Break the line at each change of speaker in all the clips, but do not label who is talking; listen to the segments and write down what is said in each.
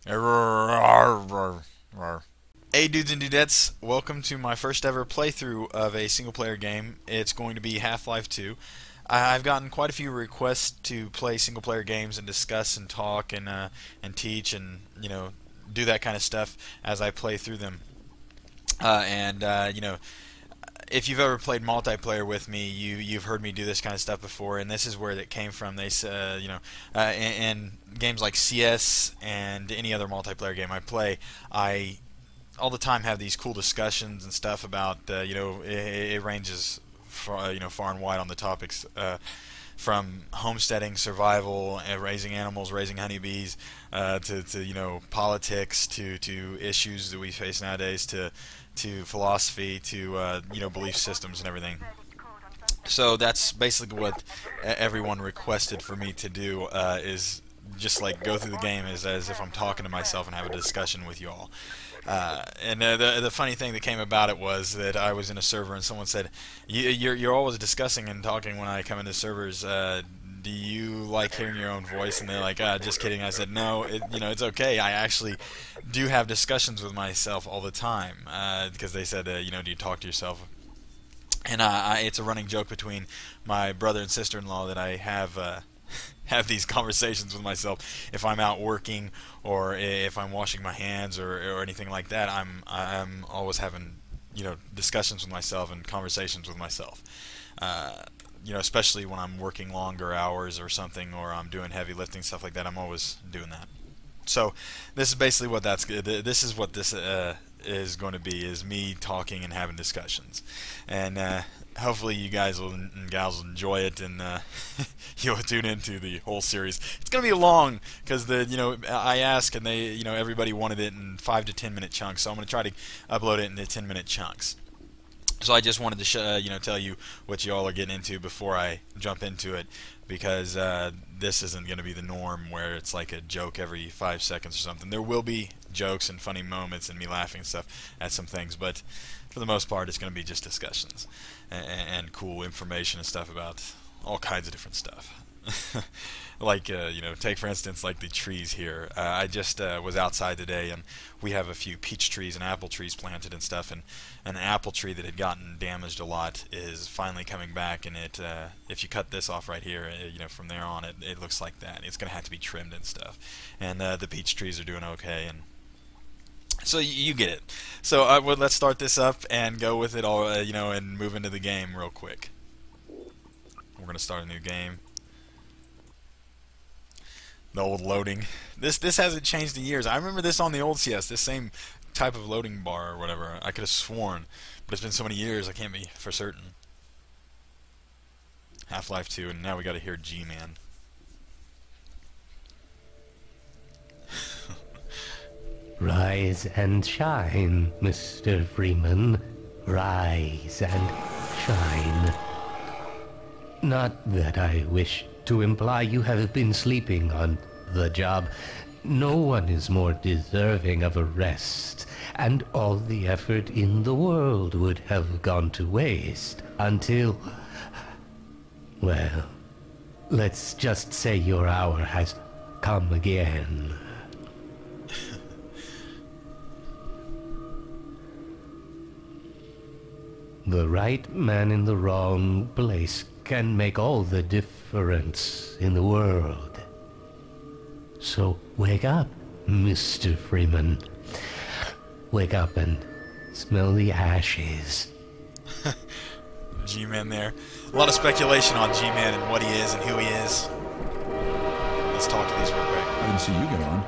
Hey dudes and dudettes, welcome to my first ever playthrough of a single player game. It's going to be Half-Life 2. I've gotten quite a few requests to play single player games and discuss and talk and teach and do that kind of stuff as I play through them. If you've ever played multiplayer with me, you've heard me do this kind of stuff before, and this is where it came from. They said, in games like CS and any other multiplayer game I play, I all the time have these cool discussions and stuff about, it ranges far, far and wide on the topics. From homesteading, survival, raising animals, raising honeybees, to politics, to issues that we face nowadays, to philosophy, to belief systems and everything. So that's basically what everyone requested for me to do, is just like go through the game as if I'm talking to myself and have a discussion with you all. The funny thing that came about it was that I was in a server and someone said, "You're always discussing and talking when I come into servers. Do you like hearing your own voice?" And they're like, "Just kidding." I said, "No, it's okay. I actually do have discussions with myself all the time." Because they said, "Do you talk to yourself?" And it's a running joke between my brother and sister-in-law that I have these conversations with myself if I'm out working or if I'm washing my hands or anything like that. I'm always having discussions with myself and conversations with myself. Especially when I'm working longer hours or something, or I'm doing heavy lifting, stuff like that. I'm always doing that. So this is basically what this is going to be, is me talking and having discussions, and hopefully you guys and gals will enjoy it, and you'll tune into the whole series. It's going to be long because I asked, and they everybody wanted it in 5 to 10 minute chunks, so I'm going to try to upload it into 10-minute chunks. So I just wanted to tell you what you all are getting into before I jump into it, because this isn't going to be the norm where it's like a joke every 5 seconds or something. There will be jokes and funny moments and me laughing and stuff at some things, but for the most part it's going to be just discussions and cool information and stuff about all kinds of different stuff. Like, take for instance like the trees here. I just was outside today, and we have a few peach trees and apple trees planted and stuff, and an apple tree that had gotten damaged a lot is finally coming back, and if you cut this off right here, from there on it looks like that. It's going to have to be trimmed and stuff, and the peach trees are doing okay, and so you get it. So let's start this up and go with it all, and move into the game real quick. We're going to start a new game. The old loading. This hasn't changed in years. I remember this on the old CS, this same type of loading bar or whatever. I could have sworn, but it's been so many years I can't be for certain. Half-Life 2, and now we got to hear G-Man.
Rise and shine, Mr. Freeman. Rise and shine. Not that I wish to imply you have been sleeping on the job. No one is more deserving of a rest, and all the effort in the world would have gone to waste until... well, let's just say your hour has come again. The right man in the wrong place can make all the difference in the world. So wake up, Mr. Freeman. Wake up and smell the ashes.
G-Man there. A lot of speculation on G-Man and what he is and who he is. Let's talk to these real quick.
I didn't see you get on.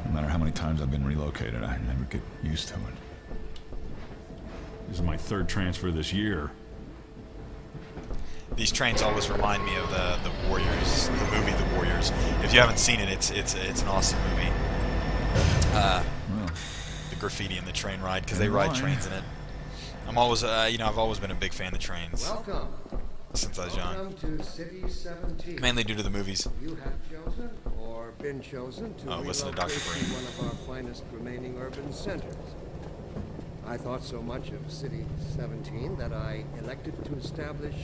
No matter how many times I've been relocated, I never get used to it.
This is my third transfer this year.
These trains always remind me of the Warriors, the movie The Warriors. If you haven't seen it, it's an awesome movie.
Well,
The graffiti and the train ride, because they ride trains in it. I'm always, I've always been a big fan of trains.
Welcome.
Since I was young.
Welcome to City 17.
Mainly due to the movies.
You have chosen or been chosen to
Oh, listen to
relocate
Dr.
to
Brain.
one of our finest remaining urban centers. I thought so much of City 17 that I elected to establish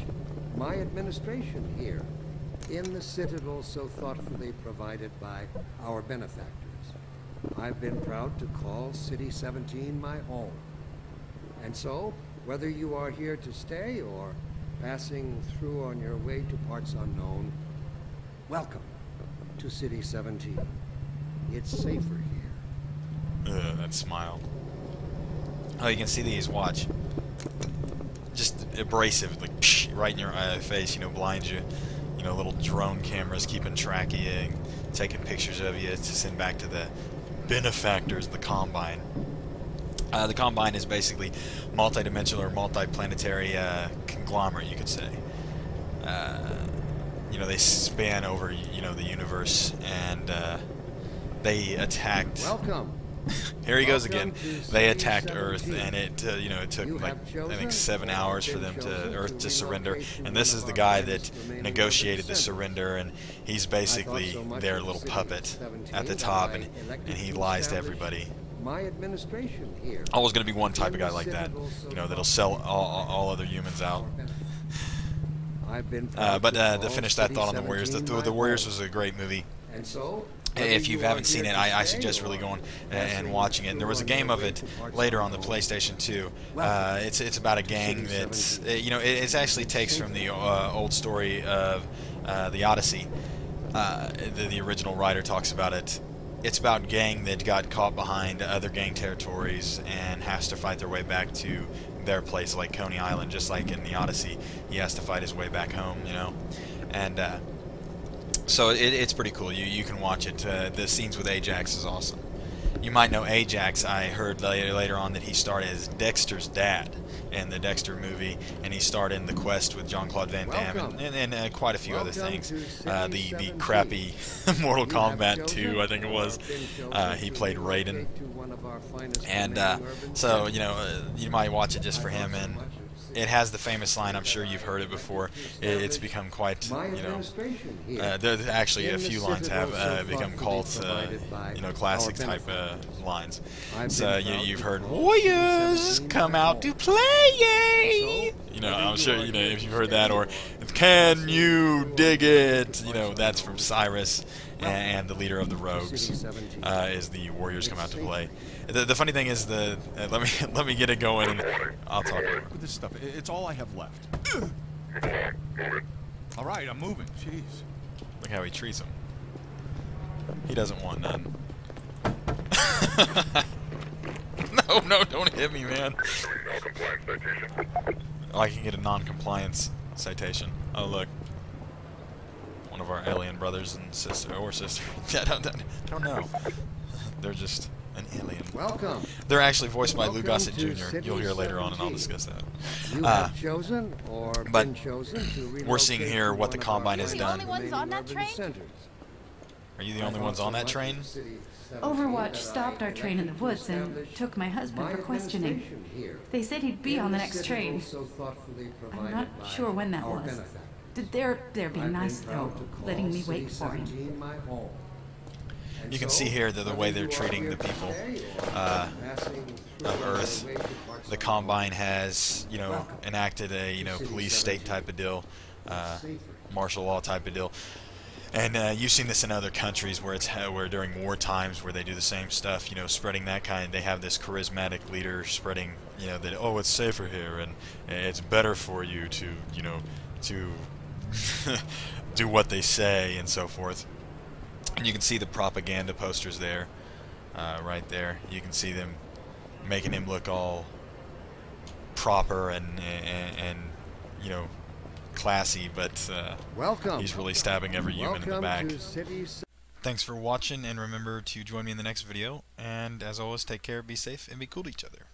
my administration here in the citadel so thoughtfully provided by our benefactors. I've been proud to call City 17 my home. And so, whether you are here to stay or passing through on your way to parts unknown, welcome to City 17. It's safer here.
That smile. Oh, you can see these. Watch. Just abrasive, like psh, right in your face. You know, blinds you. You know, little drone cameras keeping track of you, taking pictures of you to send back to the benefactors, the Combine. The Combine is basically multi-dimensional or multi-planetary conglomerate, you could say. You know, they span over, you know, the universe, and they attacked.
Welcome.
Here he goes again. They attacked Earth, and it, you know, it took like I think 7 hours for them to Earth to surrender. And this is the guy that negotiated the surrender, and he's basically their little puppet at the top, and he lies to everybody.
My administration here.
Always going to be one type of guy like that, you know, that'll sell all other humans out. But to finish that thought on the Warriors, the Warriors was a great movie.
And so,
if you haven't seen it, I suggest really going and watching it. And there was a game of it later on the PlayStation 2. It's about a gang that's, you know, it actually takes from the old story of the Odyssey. The original writer talks about it. It's about gang that got caught behind other gang territories and has to fight their way back to their place, like Coney Island, just like in the Odyssey. He has to fight his way back home, you know. And so it's pretty cool. You can watch it. The scenes with Ajax is awesome. You might know Ajax. I heard later on that he starred as Dexter's dad in the Dexter movie, and he starred in The Quest with Jean-Claude Van Damme and quite a few other things. The crappy Mortal Kombat 2, I think it was. He played Raiden. And so, you know, you might watch it just for him, and it has the famous line. I'm sure you've heard it before. It's become quite, you know, there's actually a few lines have become cult, you know, classic type lines. So you've heard Warriors come out to play, yay! You know, I'm sure, you know, if you've heard that, or can you dig it? You know, that's from Cyrus, and the leader of the Rogues is the Warriors come out to play. The funny thing is let me get it going, and I'll talk about it.
With this stuff, it's all I have left. All right, I'm moving. Jeez.
Look how he treats him. He doesn't want none. No, don't hit me, man. Oh, I can get a non-compliance citation. Oh, look. One of our alien brothers and sister, or sister. I don't know. They're just an alien.
Welcome.
They're actually voiced by Lou Gossett Jr. You'll hear later on, and I'll discuss that.
You have chosen or
but
been chosen to
we're seeing here what the Combine has done.
Are you the only ones on that train?
Are you the only ones on that train?
Overwatch stopped our train in the woods and took my husband for questioning. They said he'd be on the next train. I'm not sure when that was. They're being nice, though, letting me wait for him.
You can see here the way they're treating the people of Earth. The Combine has, you know, enacted a, you know, police state type of deal, martial law type of deal. And you've seen this in other countries where where during war times where they do the same stuff, you know, spreading that kind. They have this charismatic leader spreading, you know, that, oh, it's safer here and it's better for you to, you know, to do what they say and so forth. And you can see the propaganda posters there, right there. You can see them making him look all proper and you know, classy, but he's really stabbing every human in the back. Thanks for watching, and remember to join me in the next video. And as always, take care, be safe, and be cool to each other.